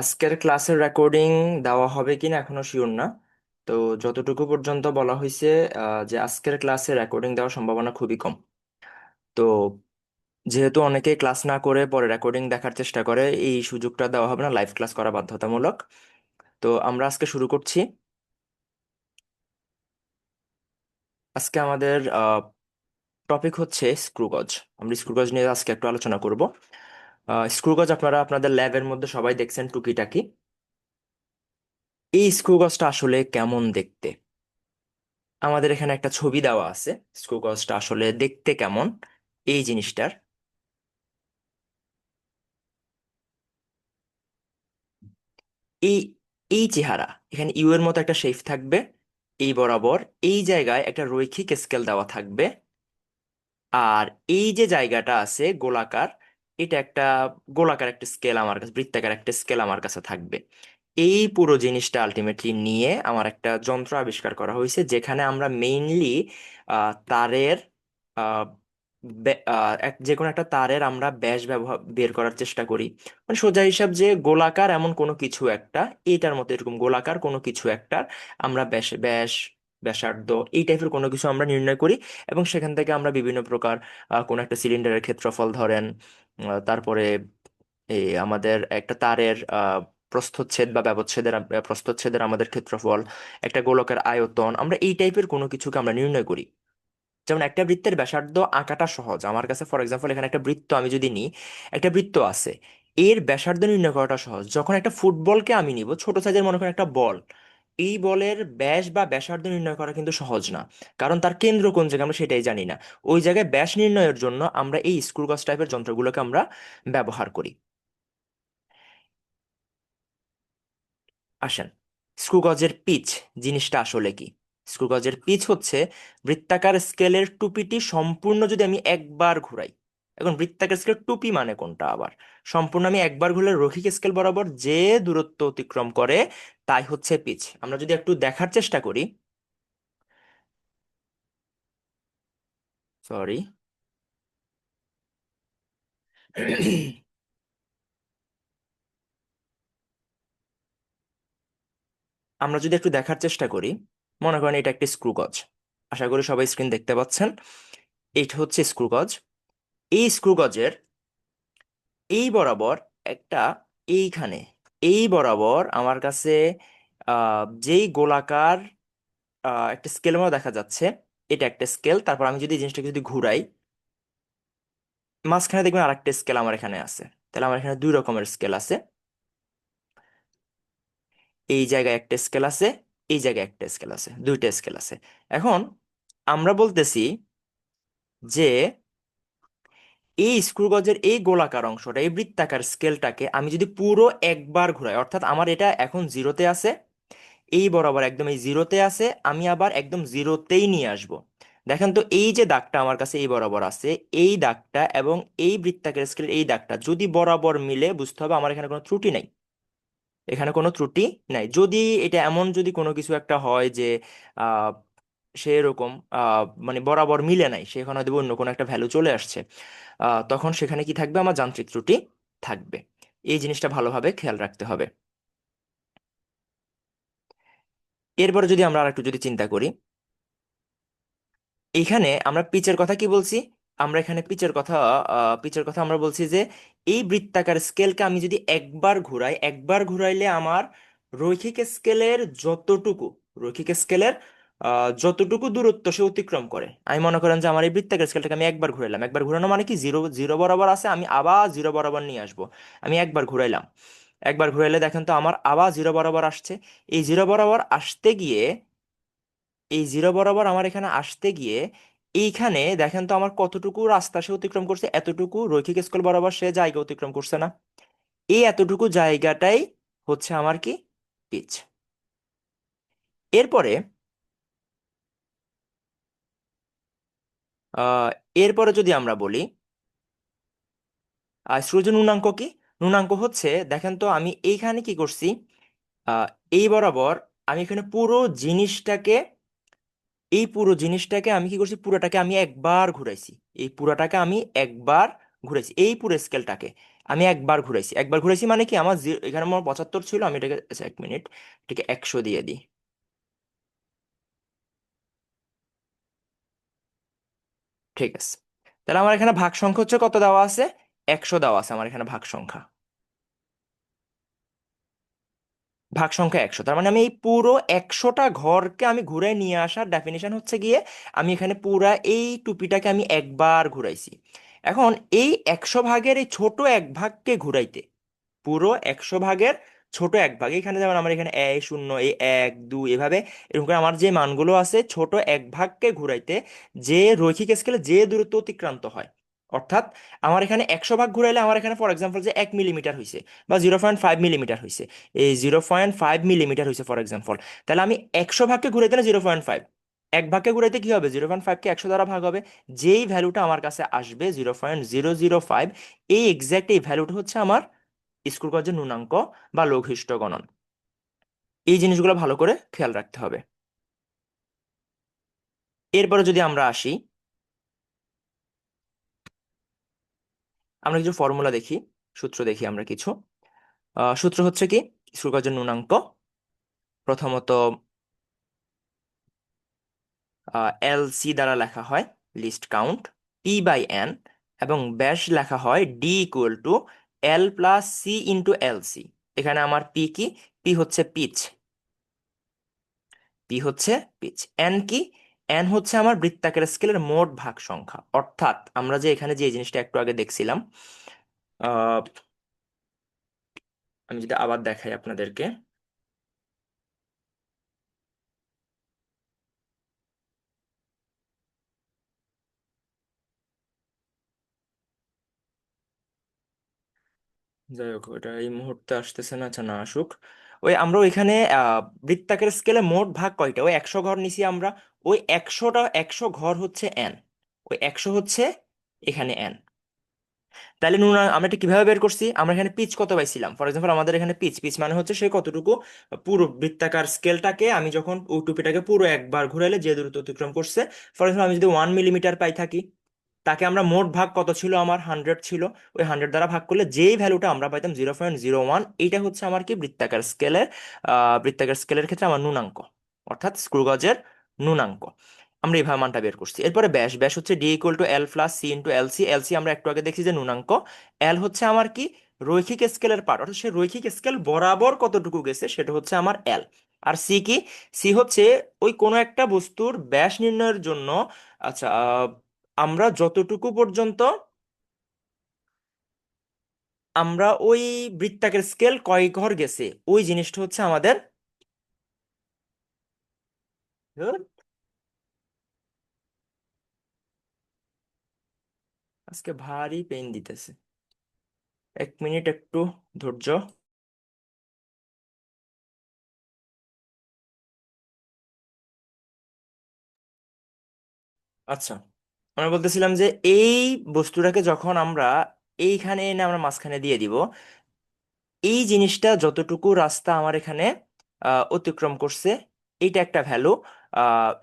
আজকের ক্লাসের রেকর্ডিং দেওয়া হবে কিনা এখনো শিওর না। তো যতটুকু পর্যন্ত বলা হয়েছে, যে আজকের ক্লাসে রেকর্ডিং দেওয়ার সম্ভাবনা খুবই কম। তো যেহেতু অনেকে ক্লাস না করে পরে রেকর্ডিং দেখার চেষ্টা করে, এই সুযোগটা দেওয়া হবে না, লাইভ ক্লাস করা বাধ্যতামূলক। তো আমরা আজকে শুরু করছি। আজকে আমাদের টপিক হচ্ছে স্ক্রু গজ। আমরা স্ক্রু গজ নিয়ে আজকে একটু আলোচনা করব। স্ক্রু গজ আপনারা আপনাদের ল্যাবের মধ্যে সবাই দেখছেন টুকিটাকি। এই স্ক্রু গজটা আসলে কেমন দেখতে? আমাদের এখানে একটা ছবি দেওয়া আছে। স্ক্রু গজটা আসলে দেখতে কেমন এই জিনিসটার। এই এই চেহারা, এখানে ইউ এর মতো একটা শেপ থাকবে। এই বরাবর এই জায়গায় একটা রৈখিক স্কেল দেওয়া থাকবে। আর এই যে জায়গাটা আছে গোলাকার, এটা একটা গোলাকার একটা স্কেল আমার কাছে, বৃত্তাকার একটা স্কেল আমার কাছে থাকবে। এই পুরো জিনিসটা আলটিমেটলি নিয়ে আমার একটা যন্ত্র আবিষ্কার করা হয়েছে, যেখানে আমরা মেইনলি তারের আহ, যে কোনো একটা তারের আমরা ব্যাস ব্যবহার বের করার চেষ্টা করি। মানে সোজা হিসাব যে গোলাকার এমন কোনো কিছু একটা, এইটার মতো এরকম গোলাকার কোনো কিছু একটা আমরা ব্যাস ব্যাস ব্যাসার্ধ এই টাইপের কোনো কিছু আমরা নির্ণয় করি। এবং সেখান থেকে আমরা বিভিন্ন প্রকার কোনো একটা সিলিন্ডারের ক্ষেত্রফল ধরেন, তারপরে এই আমাদের একটা তারের প্রস্থচ্ছেদ বা ব্যবচ্ছেদের প্রস্থচ্ছেদের আমাদের ক্ষেত্রফল, একটা গোলকের আয়তন, আমরা এই টাইপের কোনো কিছুকে আমরা নির্ণয় করি। যেমন একটা বৃত্তের ব্যাসার্ধ আঁকাটা সহজ আমার কাছে। ফর এক্সাম্পল, এখানে একটা বৃত্ত আমি যদি নিই, একটা বৃত্ত আছে, এর ব্যাসার্ধ নির্ণয় করাটা সহজ। যখন একটা ফুটবলকে আমি নিব, ছোট সাইজের মনে করেন একটা বল, এই বলের ব্যাস বা ব্যাসার্ধ নির্ণয় করা কিন্তু সহজ না। কারণ তার কেন্দ্র কোন জায়গায় আমরা সেটাই জানি না। ওই জায়গায় ব্যাস নির্ণয়ের জন্য আমরা এই স্ক্রুগজ টাইপের যন্ত্রগুলোকে আমরা ব্যবহার করি। আসেন, স্ক্রুগজের পিচ জিনিসটা আসলে কি? স্ক্রুগজের পিচ হচ্ছে বৃত্তাকার স্কেলের টুপিটি সম্পূর্ণ যদি আমি একবার ঘুরাই। এখন বৃত্তাকার স্কেল টুপি মানে কোনটা আবার? সম্পূর্ণ আমি একবার ঘুরলে রৈখিক স্কেল বরাবর যে দূরত্ব অতিক্রম করে তাই হচ্ছে পিচ। আমরা যদি একটু দেখার চেষ্টা করি, সরি, আমরা যদি একটু দেখার চেষ্টা করি, মনে করেন এটা একটি স্ক্রুগজ। আশা করি সবাই স্ক্রিন দেখতে পাচ্ছেন। এইটা হচ্ছে স্ক্রুগজ। এই স্ক্রুগজের এই বরাবর একটা, এইখানে এই বরাবর আমার কাছে যেই গোলাকার একটা স্কেলের মতো দেখা যাচ্ছে, এটা একটা স্কেল। তারপর আমি যদি এই জিনিসটাকে যদি ঘুরাই, মাঝখানে দেখবেন আরেকটা স্কেল আমার এখানে আছে। তাহলে আমার এখানে দুই রকমের স্কেল আছে। এই জায়গায় একটা স্কেল আছে, এই জায়গায় একটা স্কেল আছে, দুইটা স্কেল আছে। এখন আমরা বলতেছি যে এই স্ক্রুগজের এই গোলাকার অংশটা, এই বৃত্তাকার স্কেলটাকে আমি যদি পুরো একবার ঘুরাই, অর্থাৎ আমার এটা এখন জিরোতে আছে, এই বরাবর একদম এই জিরোতে আছে, আমি আবার একদম জিরোতেই নিয়ে আসব। দেখেন তো, এই যে দাগটা আমার কাছে এই বরাবর আছে, এই দাগটা এবং এই বৃত্তাকার স্কেলের এই দাগটা যদি বরাবর মিলে, বুঝতে হবে আমার এখানে কোনো ত্রুটি নাই। এখানে কোনো ত্রুটি নাই। যদি এটা এমন যদি কোনো কিছু একটা হয় যে আহ সেরকম মানে বরাবর মিলে নাই, সেখানে হয়তো অন্য কোনো একটা ভ্যালু চলে আসছে, তখন সেখানে কি থাকবে? আমার যান্ত্রিক ত্রুটি থাকবে। এই জিনিসটা ভালোভাবে খেয়াল রাখতে হবে। এরপরে যদি আমরা আরেকটু যদি চিন্তা করি, এইখানে আমরা পিচের কথা কি বলছি? আমরা এখানে পিচের কথা আমরা বলছি যে এই বৃত্তাকার স্কেলকে আমি যদি একবার ঘুরাই, একবার ঘুরাইলে আমার রৈখিক স্কেলের যতটুকু রৈখিক স্কেলের যতটুকু দূরত্ব সে অতিক্রম করে, আমি মনে করেন যে আমার এই বৃত্তাকার স্কেলটাকে আমি একবার ঘুরাইলাম। একবার ঘুরানো মানে কি, জিরো জিরো বরাবর আছে, আমি আবার জিরো বরাবর নিয়ে আসবো। আমি একবার ঘুরাইলাম, একবার ঘুরাইলে দেখেন তো আমার আবার জিরো বরাবর আসছে। এই জিরো বরাবর আসতে গিয়ে, এই জিরো বরাবর আমার এখানে আসতে গিয়ে, এইখানে দেখেন তো আমার কতটুকু রাস্তা সে অতিক্রম করছে। এতটুকু রৈখিক স্কেল বরাবর সে জায়গা অতিক্রম করছে না? এই এতটুকু জায়গাটাই হচ্ছে আমার কি, পিচ। এরপরে আহ এরপরে যদি আমরা বলি সূর্য ন্যূনাঙ্ক কি? ন্যূনাঙ্ক হচ্ছে, দেখেন তো আমি এইখানে কি করছি, আহ এই বরাবর আমি এখানে পুরো জিনিসটাকে আমি কি করছি, পুরোটাকে আমি একবার ঘুরাইছি। এই পুরোটাকে আমি একবার ঘুরাইছি, এই পুরো স্কেলটাকে। আমি একবার ঘুরাইছি, একবার ঘুরাইছি মানে কি আমার এখানে আমার 75 ছিল, আমি এটাকে আচ্ছা, 1 মিনিট, এটাকে 100 দিয়ে দিই। ঠিক আছে, তাহলে আমার এখানে ভাগ সংখ্যা হচ্ছে কত দেওয়া আছে, 100 দেওয়া আছে আমার এখানে ভাগ সংখ্যা। ভাগ সংখ্যা 100, তার মানে আমি এই পুরো 100টা ঘরকে আমি ঘুরে নিয়ে আসার ডেফিনিশন হচ্ছে গিয়ে আমি এখানে পুরা এই টুপিটাকে আমি একবার ঘুরাইছি। এখন এই 100 ভাগের এই ছোট এক ভাগকে ঘুরাইতে, পুরো 100 ভাগের ছোট এক ভাগ, এখানে যেমন আমার এখানে এ শূন্য, এই 1 2 এভাবে এরকম করে আমার যে মানগুলো আছে ছোট এক ভাগকে ঘুরাইতে যে রৈখিক স্কেলে যে দূরত্ব অতিক্রান্ত হয়, অর্থাৎ আমার এখানে 100 ভাগ ঘুরাইলে আমার এখানে ফর এক্সাম্পল যে 1 মিলিমিটার হয়েছে বা 0.5 মিলিমিটার হয়েছে, এই 0.5 মিলিমিটার হয়েছে ফর এক্সাম্পল, তাহলে আমি 100 ভাগকে ঘুরাইতে না 0.5, এক ভাগকে ঘুরাইতে কি হবে, 0.5কে 100 দ্বারা ভাগ হবে, যেই ভ্যালুটা আমার কাছে আসবে 0.005, এই এক্সাক্ট এই ভ্যালুটা হচ্ছে আমার স্কুল কলেজের ন্যূনাঙ্ক বা লঘিষ্ঠ গণন। এই জিনিসগুলো ভালো করে খেয়াল রাখতে হবে। এরপরে যদি আমরা আসি, আমরা কিছু ফর্মুলা দেখি, সূত্র দেখি আমরা কিছু। সূত্র হচ্ছে কি, স্কুল কলেজের ন্যূনাঙ্ক প্রথমত এলসি দ্বারা লেখা হয় লিস্ট কাউন্ট P/N, এবং ব্যাস লেখা হয় D = L+C × LC। এখানে আমার পি কি, পি হচ্ছে পিচ, পি হচ্ছে পিচ, এন কি, এন হচ্ছে আমার বৃত্তাকার স্কেলের মোট ভাগ সংখ্যা, অর্থাৎ আমরা যে এখানে যে জিনিসটা একটু আগে দেখছিলাম, আহ, আমি যদি আবার দেখাই আপনাদেরকে, যাই হোক ওটা এই মুহূর্তে আসতেছে না, আচ্ছা না আসুক। ওই আমরা ওইখানে বৃত্তাকার স্কেলে মোট ভাগ কয়টা, ওই 100 ঘর নিছি আমরা, ওই 100ঘর হচ্ছে এন, ওই 100 হচ্ছে এখানে এন। তাহলে নুন আমরা এটা কিভাবে বের করছি, আমরা এখানে পিচ কত পাইছিলাম, ফর এক্সাম্পল আমাদের এখানে পিচ, পিচ মানে হচ্ছে সে কতটুকু পুরো বৃত্তাকার স্কেলটাকে আমি যখন ওই টুপিটাকে পুরো একবার ঘুরাইলে যে দূরত্ব অতিক্রম করছে, ফর এক্সাম্পল আমি যদি 1 মিলিমিটার পাই থাকি, তাকে আমরা মোট ভাগ কত ছিল, আমার 100 ছিল, ওই 100 দ্বারা ভাগ করলে যেই ভ্যালুটা আমরা পাইতাম 0.01, এইটা হচ্ছে আমার কি বৃত্তাকার স্কেলের, বৃত্তাকার স্কেলের ক্ষেত্রে আমার ন্যূনাঙ্ক, অর্থাৎ স্ক্রু গজের ন্যূনাঙ্ক। আমরা এইভাবে মানটা বের করছি। এরপরে ব্যাস, ব্যাস হচ্ছে D = L+C × LC, এলসি আমরা একটু আগে দেখছি যে ন্যূনাঙ্ক, এল হচ্ছে আমার কি রৈখিক স্কেলের পার্ট, অর্থাৎ সে রৈখিক স্কেল বরাবর কতটুকু গেছে সেটা হচ্ছে আমার এল। আর সি কি, সি হচ্ছে ওই কোনো একটা বস্তুর ব্যাস নির্ণয়ের জন্য, আচ্ছা আমরা যতটুকু পর্যন্ত আমরা ওই বৃত্তাকার স্কেল কয় ঘর গেছে ওই জিনিসটা হচ্ছে আমাদের, ধুর, আজকে ভারী পেন দিতেছে, 1 মিনিট একটু ধৈর্য। আচ্ছা, আমরা বলতেছিলাম যে এই বস্তুটাকে যখন আমরা এইখানে এনে আমরা মাঝখানে দিয়ে দিব, এই জিনিসটা যতটুকু রাস্তা আমার এখানে অতিক্রম করছে, এইটা একটা ভ্যালু,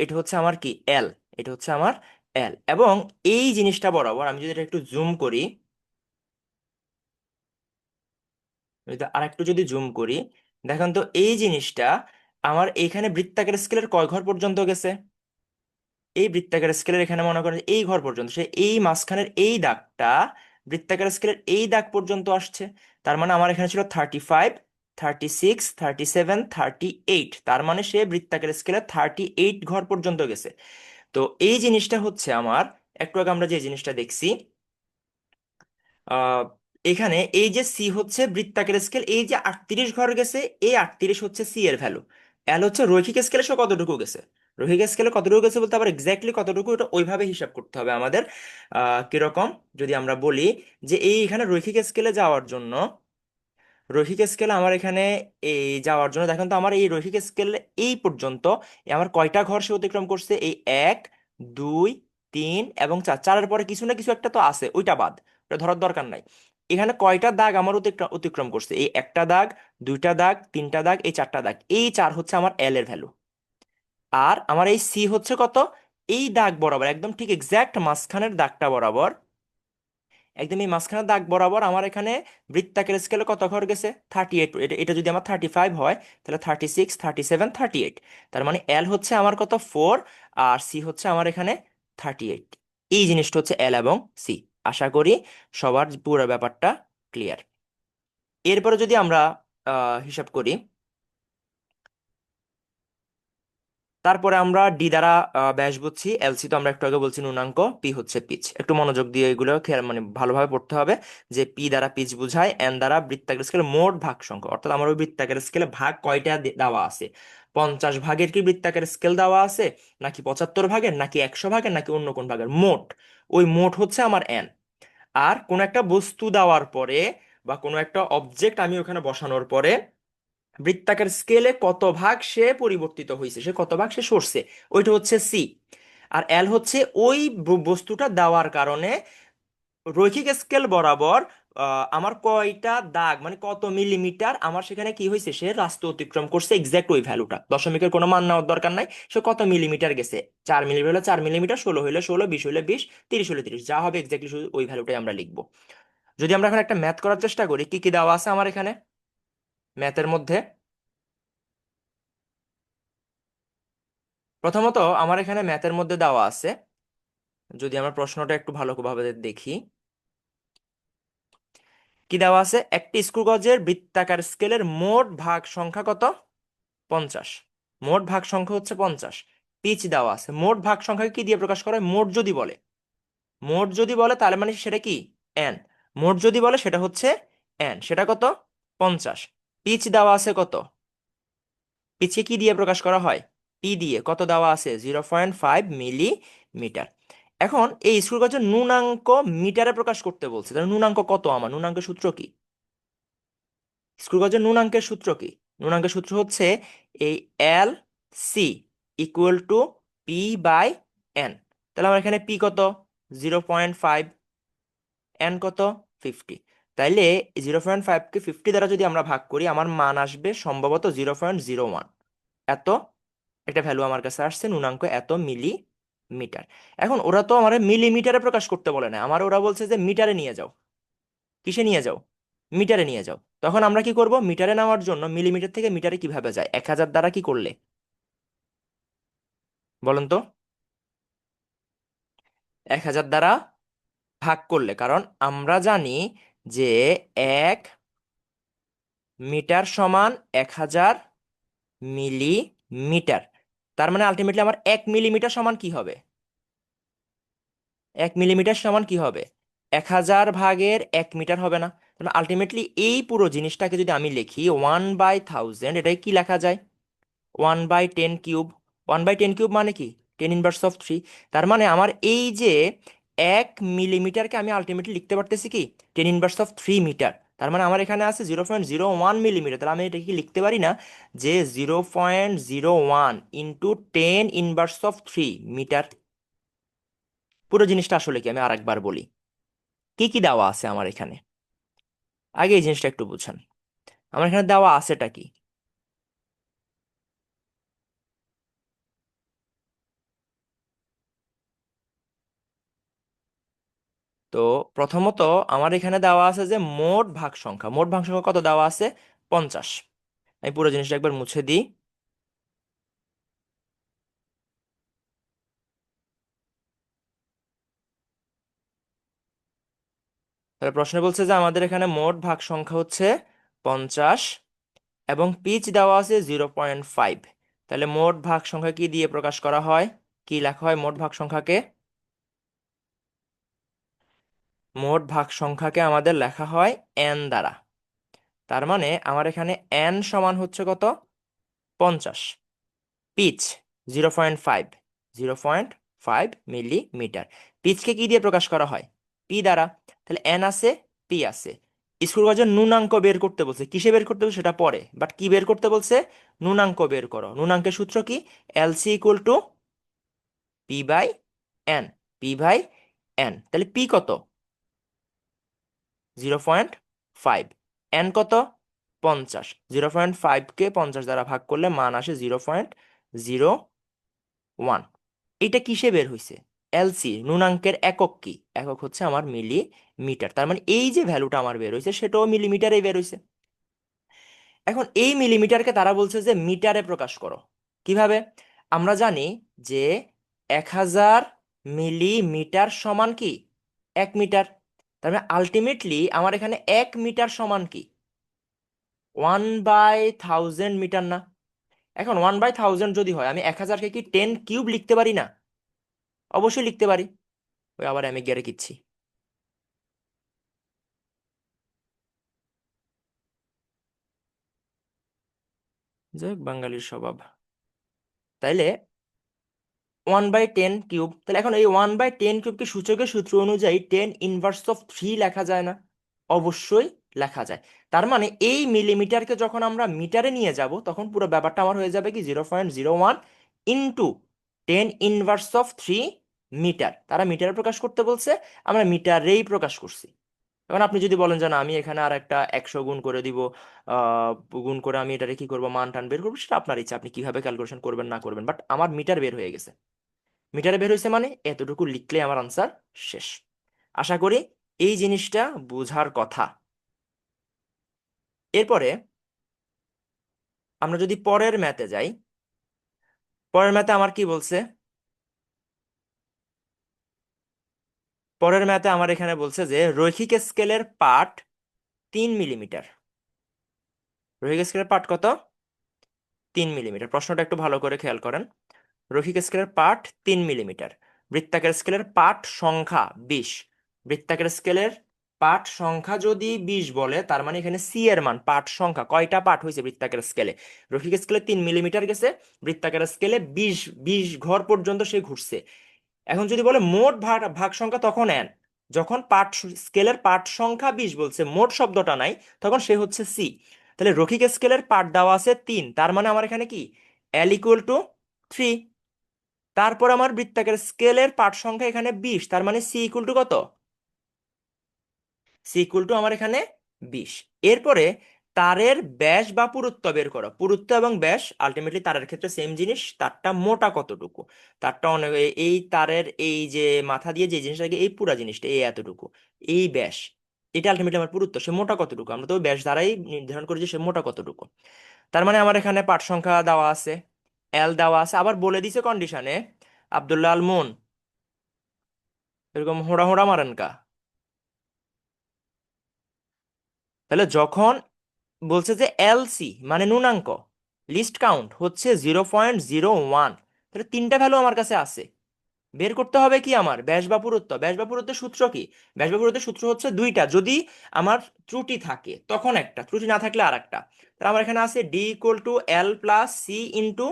এটা হচ্ছে আমার কি এল, এটা হচ্ছে আমার এল, এবং এই জিনিসটা বরাবর আমি যদি এটা একটু জুম করি, যদি আরেকটু যদি জুম করি, দেখেন তো এই জিনিসটা আমার এইখানে বৃত্তাকার স্কেলের কয় ঘর পর্যন্ত গেছে, এই বৃত্তাকার স্কেলের এখানে মনে করেন এই ঘর পর্যন্ত, সে এই মাঝখানের এই দাগটা বৃত্তাকার স্কেলের এই দাগ পর্যন্ত আসছে, তার মানে আমার এখানে ছিল 35, 36, 37, 38, তার মানে সে বৃত্তাকার স্কেলের 38 ঘর পর্যন্ত গেছে। তো এই জিনিসটা হচ্ছে আমার একটু আগে আমরা যে জিনিসটা দেখছি, আহ এখানে এই যে সি হচ্ছে বৃত্তাকার স্কেল, এই যে 38 ঘর গেছে, এই 38 হচ্ছে সি এর ভ্যালু। এল হচ্ছে রৈখিক স্কেলে সে কতটুকু গেছে, রৈখিক স্কেলে কতটুকু গেছে বলতে আবার এক্স্যাক্টলি কতটুকু এটা ওইভাবে হিসাব করতে হবে আমাদের। কিরকম, যদি আমরা বলি যে এই এখানে রৈখিক স্কেলে যাওয়ার জন্য, রৈখিক স্কেলে আমার এখানে এই যাওয়ার জন্য দেখেন তো আমার এই রৈখিক স্কেলে এই পর্যন্ত আমার কয়টা ঘর সে অতিক্রম করছে, এই 1 2 3 এবং 4, চারের পরে কিছু না কিছু একটা তো আছে, ওইটা বাদ, ওটা ধরার দরকার নাই। এখানে কয়টা দাগ আমার অতিক্রম অতিক্রম করছে, এই একটা দাগ, দুইটা দাগ, তিনটা দাগ, এই চারটা দাগ, এই 4 হচ্ছে আমার এল এর ভ্যালু। আর আমার এই সি হচ্ছে কত, এই দাগ বরাবর একদম ঠিক এক্স্যাক্ট মাঝখানের দাগটা বরাবর, একদম এই মাঝখানে দাগ বরাবর আমার এখানে বৃত্তাকার স্কেলে কত ঘর গেছে? 38। এটা এটা যদি আমার 35 হয়, তাহলে 36, 37, 38। তার মানে এল হচ্ছে আমার কত? 4। আর সি হচ্ছে আমার এখানে 38। এই জিনিসটা হচ্ছে এল এবং সি। আশা করি সবার পুরো ব্যাপারটা ক্লিয়ার। এরপরে যদি আমরা হিসাব করি, তারপরে আমরা ডি দ্বারা ব্যাস বুঝছি, এলসি তো আমরা একটু আগে বলছি নুনাঙ্ক, পি হচ্ছে পিচ। একটু মনোযোগ দিয়ে এগুলো খেয়াল মানে ভালোভাবে পড়তে হবে, যে পি দ্বারা পিচ বোঝায়, এন দ্বারা বৃত্তাকার স্কেলে মোট ভাগ সংখ্যা, অর্থাৎ আমার ওই বৃত্তাকার স্কেলে ভাগ কয়টা দেওয়া আছে। 50 ভাগের কি বৃত্তাকার স্কেল দেওয়া আছে, নাকি 75 ভাগের, নাকি 100 ভাগের, নাকি অন্য কোন ভাগের? মোট। ওই মোট হচ্ছে আমার এন। আর কোন একটা বস্তু দেওয়ার পরে বা কোনো একটা অবজেক্ট আমি ওখানে বসানোর পরে বৃত্তাকার স্কেলে কত ভাগ সে পরিবর্তিত হয়েছে, সে কত ভাগ সে সরছে, ওইটা হচ্ছে সি। আর এল হচ্ছে ওই বস্তুটা দেওয়ার কারণে রৈখিক স্কেল বরাবর আমার কয়টা দাগ মানে কত মিলিমিটার আমার সেখানে কি হয়েছে, সে রাস্তা অতিক্রম করছে, এক্সাক্ট ওই ভ্যালুটা, দশমিকের কোনো মান নেওয়ার দরকার নাই, সে কত মিলিমিটার গেছে। 4 মিলিমিটার হলে 4 মিলিমিটার, 16 হলে 16, 20 হলে 20, 30 হলে 30, যা হবে এক্স্যাক্টলি শুধু ওই ভ্যালুটাই আমরা লিখবো। যদি আমরা এখন একটা ম্যাথ করার চেষ্টা করি, কি কি দেওয়া আছে আমার এখানে ম্যাথের মধ্যে? প্রথমত আমার এখানে ম্যাথের মধ্যে দেওয়া আছে, যদি আমরা প্রশ্নটা একটু ভালোভাবে দেখি, কি দেওয়া আছে? একটি স্ক্রু গজের বৃত্তাকার স্কেলের মোট ভাগ সংখ্যা কত? 50। মোট ভাগ সংখ্যা হচ্ছে 50। পিচ দেওয়া আছে। মোট ভাগ সংখ্যাকে কি দিয়ে প্রকাশ করা হয়? মোট যদি বলে, মোট যদি বলে তাহলে মানে সেটা কি? এন। মোট যদি বলে সেটা হচ্ছে এন, সেটা কত? 50। পিচ দেওয়া আছে কত? পিচকে কি দিয়ে প্রকাশ করা হয়? পি দিয়ে। কত দেওয়া আছে? 0.5 মিলিমিটার। এখন এই স্ক্রু গজের ন্যূনাঙ্ক মিটারে প্রকাশ করতে বলছে, তাহলে ন্যূনাঙ্ক কত আমার? ন্যূনাঙ্কের সূত্র কি? স্ক্রু গজের ন্যূনাঙ্কের সূত্র কি? ন্যূনাঙ্কের সূত্র হচ্ছে এই L C equal to P by N. তাহলে আমার এখানে পি কত? 0.5। এন কত? 50। তাইলে 0.5কে 50 দ্বারা যদি আমরা ভাগ করি, আমার মান আসবে সম্ভবত 0.01। এত একটা ভ্যালু আমার কাছে আসছে, ন্যূনাঙ্ক এত মিলিমিটার। এখন ওরা তো আমার মিলিমিটারে প্রকাশ করতে বলে না, আমার ওরা বলছে যে মিটারে নিয়ে যাও। কিসে নিয়ে যাও? মিটারে নিয়ে যাও। তখন আমরা কি করব? মিটারে নেওয়ার জন্য মিলিমিটার থেকে মিটারে কিভাবে যায়? 1000 দ্বারা কি করলে বলেন তো? 1000 দ্বারা ভাগ করলে, কারণ আমরা জানি যে 1 মিটার সমান 1000 মিলিমিটার। তার মানে আলটিমেটলি আমার 1 মিলিমিটার সমান কি হবে? 1 মিলিমিটার সমান কি হবে? 1000 ভাগের 1 মিটার হবে না? আলটিমেটলি এই পুরো জিনিসটাকে যদি আমি লিখি 1/1000, এটাকে কি লেখা যায়? 1/10 কিউব। 1/10 কিউব মানে কি? 10 ইনভার্স অফ 3। তার মানে আমার এই যে 1 মিলিমিটারকে আমি আলটিমেটলি লিখতে পারতেছি কি? 10 ইনভার্স অফ 3 মিটার। তার মানে আমার এখানে আছে 0.01 মিলিমিটার। তাহলে আমি এটা কি লিখতে পারি না যে 0.01 × 10 ইনভার্স অফ 3 মিটার? পুরো জিনিসটা আসলে কি, আমি আরেকবার বলি, কি কি দেওয়া আছে আমার এখানে। আগে এই জিনিসটা একটু বুঝান, আমার এখানে দেওয়া আছেটা কি। তো প্রথমত আমার এখানে দেওয়া আছে যে মোট ভাগ সংখ্যা, মোট ভাগ সংখ্যা কত দেওয়া আছে? 50। আমি পুরো জিনিসটা একবার মুছে দিই। তাহলে প্রশ্নে বলছে যে আমাদের এখানে মোট ভাগ সংখ্যা হচ্ছে 50 এবং পিচ দেওয়া আছে 0.5। তাহলে মোট ভাগ সংখ্যা কি দিয়ে প্রকাশ করা হয়? কি লেখা হয় মোট ভাগ সংখ্যাকে? মোট ভাগ সংখ্যাকে আমাদের লেখা হয় এন দ্বারা। তার মানে আমার এখানে এন সমান হচ্ছে কত? 50। Pitch 0.5, 0.5 millimetre. পিচকে কি দিয়ে প্রকাশ করা হয়? পি দ্বারা। তাহলে এন আছে, পি আছে। স্ক্রু গজের ন্যূনাঙ্ক বের করতে বলছে, কিসে বের করতে বলছে সেটা পরে, বাট কি বের করতে বলছে? ন্যূনাঙ্ক বের করো। ন্যূনাঙ্কের সূত্র কি? LC equal to P by N. P by N. তাহলে পি কত? 0.5। এন কত? 50। 0.5কে 50 দ্বারা ভাগ করলে মান আসে 0.01। এটা কিসে বের হইছে? এলসি নুনাঙ্কের একক কি? একক হচ্ছে আমার মিলিমিটার। তার মানে এই যে ভ্যালুটা আমার বের হয়েছে সেটাও মিলিমিটারেই বের হয়েছে। এখন এই মিলিমিটারকে তারা বলছে যে মিটারে প্রকাশ করো। কিভাবে? আমরা জানি যে 1000 মিলিমিটার সমান কি 1 মিটার। তার মানে আলটিমেটলি আমার এখানে 1 মিটার সমান কি 1/1000 মিটার না? এখন 1/1000 যদি হয় আমি 1000-কে কি 10³ লিখতে পারি না? অবশ্যই লিখতে পারি। ওই আবার আমি গিয়ে রেখেছি। যাই হোক, বাঙালির স্বভাব। তাইলে 1/10³ তাহলে এখন এই 1/10³ সূচকের সূত্র অনুযায়ী 10 ইনভার্স অফ 3 লেখা যায় না? অবশ্যই লেখা যায়। তার মানে এই মিলিমিটারকে যখন আমরা মিটারে নিয়ে যাব তখন পুরো ব্যাপারটা আমার হয়ে যাবে কি 0.01 × 10 ইনভার্স অফ 3 মিটার। তারা মিটারে প্রকাশ করতে বলছে, আমরা মিটারেই প্রকাশ করছি। এখন আপনি যদি বলেন যে না আমি এখানে আর একটা 100 গুণ করে দিব, আহ গুণ করে আমি এটারে কি করবো মান টান বের করবো, সেটা আপনার ইচ্ছা, আপনি কিভাবে ক্যালকুলেশন করবেন না করবেন, বাট আমার মিটার বের হয়ে গেছে। মিটারে বের হয়েছে মানে এতটুকু লিখলে আমার আনসার শেষ। আশা করি এই জিনিসটা বোঝার কথা। এরপরে আমরা যদি পরের ম্যাথে যাই, পরের ম্যাথে আমার কি বলছে? পরের ম্যাথে আমার এখানে বলছে যে রৈখিক স্কেলের পাঠ 3 মিলিমিটার। রৈখিক স্কেলের পাঠ কত? 3 মিলিমিটার। প্রশ্নটা একটু ভালো করে খেয়াল করেন। রৈখিক স্কেলের পাঠ 3 মিলিমিটার। বৃত্তাকার স্কেলের পাঠ সংখ্যা 20। বৃত্তাকার স্কেলের পাঠ সংখ্যা যদি 20 বলে তার মানে এখানে সি এর মান, পাঠ সংখ্যা কয়টা পাঠ হয়েছে বৃত্তাকার স্কেলে? রৈখিক স্কেলে 3 মিলিমিটার গেছে, বৃত্তাকার স্কেলে 20 ঘর পর্যন্ত সে ঘুরছে। এখন যদি বলে মোট ভাগ ভাগ সংখ্যা তখন এন, যখন পাঠ স্কেলের পাঠ সংখ্যা 20 বলছে, মোট শব্দটা নাই, তখন সে হচ্ছে সি। তাহলে রৈখিক স্কেলের পাঠ দেওয়া আছে 3, তার মানে আমার এখানে কি L = 3। তারপর আমার বৃত্তাকার স্কেলের পাঠ সংখ্যা এখানে 20, তার মানে সি কত? সি আমার এখানে 20। এরপরে তারের ব্যাস বা পুরুত্ব বের করো। পুরুত্ব এবং ব্যাস আলটিমেটলি তারের ক্ষেত্রে সেম জিনিস। তারটা মোটা কতটুকু? তারটা অনেক, এই তারের এই যে মাথা দিয়ে যে জিনিসটাকে, এই পুরা জিনিসটা এই এতটুকু, এই ব্যাস, এটা আলটিমেটলি আমার পুরুত্ব। সে মোটা কতটুকু আমরা তো ওই ব্যাস দ্বারাই নির্ধারণ করি যে সে মোটা কতটুকু। তার মানে আমার এখানে পাঠ সংখ্যা দেওয়া আছে, এল দেওয়া আছে, আবার বলে দিছে কন্ডিশনে আব্দুল্লাহ আল মুন এরকম হোড়া হোড়া মারেন কা। তাহলে যখন বলছে যে এলসি মানে ন্যূনাঙ্ক, লিস্ট কাউন্ট হচ্ছে 0.01, তাহলে তিনটা ভ্যালু আমার কাছে আছে। বের করতে হবে কি আমার ব্যাস বা পুরুত্ব। ব্যাস বা পুরুত্বের সূত্র কি? ব্যাস বা পুরুত্বের সূত্র হচ্ছে দুইটা, যদি আমার ত্রুটি থাকে তখন একটা, ত্রুটি না থাকলে আর একটা। তাহলে আমার এখানে আছে D = L + C ×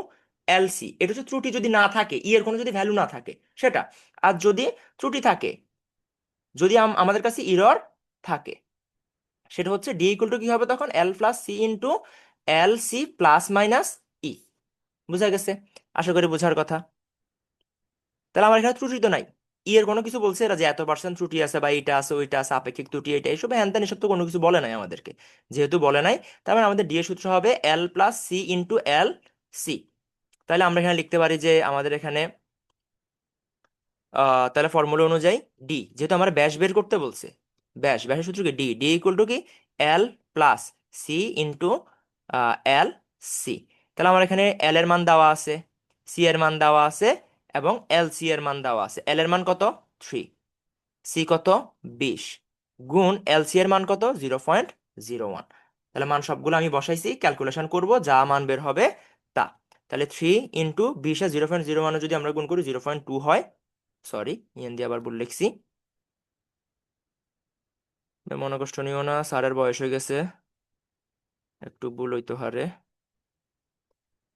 LC। এটা হচ্ছে ত্রুটি যদি না থাকে, ই এর কোনো যদি ভ্যালু না থাকে সেটা। আর যদি ত্রুটি থাকে, যদি আমাদের কাছে ইরর থাকে, সেটা হচ্ছে D = কি হবে তখন L + C × LC ± E। বুঝা গেছে? আশা করি বোঝার কথা। তাহলে আমার এখানে ত্রুটি তো নাই। ই এর কোনো কিছু বলছে এরা যে এত% ত্রুটি আছে বা এটা আছে ওইটা আছে, আপেক্ষিক ত্রুটি এটা এসব হ্যান ত্যান, এসব তো কোনো কিছু বলে নাই আমাদেরকে। যেহেতু বলে নাই, তার মানে আমাদের ডি এর সূত্র হবে L + C × LC। তাহলে আমরা এখানে লিখতে পারি যে আমাদের এখানে তাহলে ফর্মুলা অনুযায়ী ডি, যেহেতু আমার ব্যাস বের করতে বলছে, ব্যাসের সূত্র কি? ডি কি L + C × L C। তাহলে আমার এখানে এল এর মান দেওয়া আছে, সি এর মান দেওয়া আছে, এবং এল সি এর মান দেওয়া আছে। এল এর মান কত? 3। সি কত? 20। গুণ এল সি এর মান কত? 0.01। তাহলে মান সবগুলো আমি বসাইছি, ক্যালকুলেশন করব, যা মান বের হবে তা। তাহলে 3 × 20 এর 0.01 যদি আমরা গুণ করি 0.2 হয়। সরি, ইএন দিয়ে আবার ভুল লিখছি। মনে কষ্ট নিও না, স্যারের বয়স হয়ে গেছে, একটু ভুল হইতে পারে।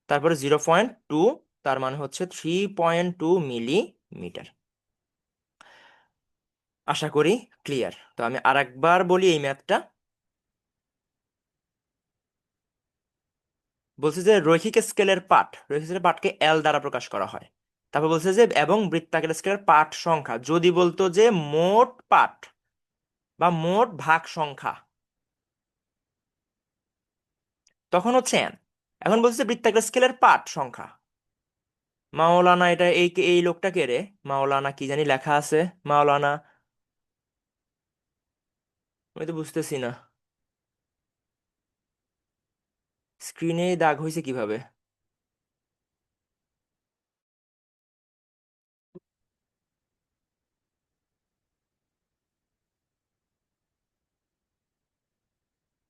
তারপরে 0.2, তার মানে হচ্ছে 3.2 মিলিমিটার। আশা করি ক্লিয়ার। তো আমি আর একবার বলি এই ম্যাথটা। বলছে যে রৈখিক স্কেলের পাঠকে এল দ্বারা প্রকাশ করা হয়। তারপর বলছে যে এবং বৃত্তাকার স্কেলের পাঠ সংখ্যা, যদি বলতো যে মোট পাঠ বা মোট ভাগ সংখ্যা, তখন হচ্ছে এন। এখন বলছে যে বৃত্তাকার স্কেলের পাঠ সংখ্যা মাওলানা, এটা এই লোকটা কে রে? মাওলানা কি জানি লেখা আছে। মাওলানা, আমি তো বুঝতেছি না স্ক্রিনে দাগ হয়েছে কিভাবে।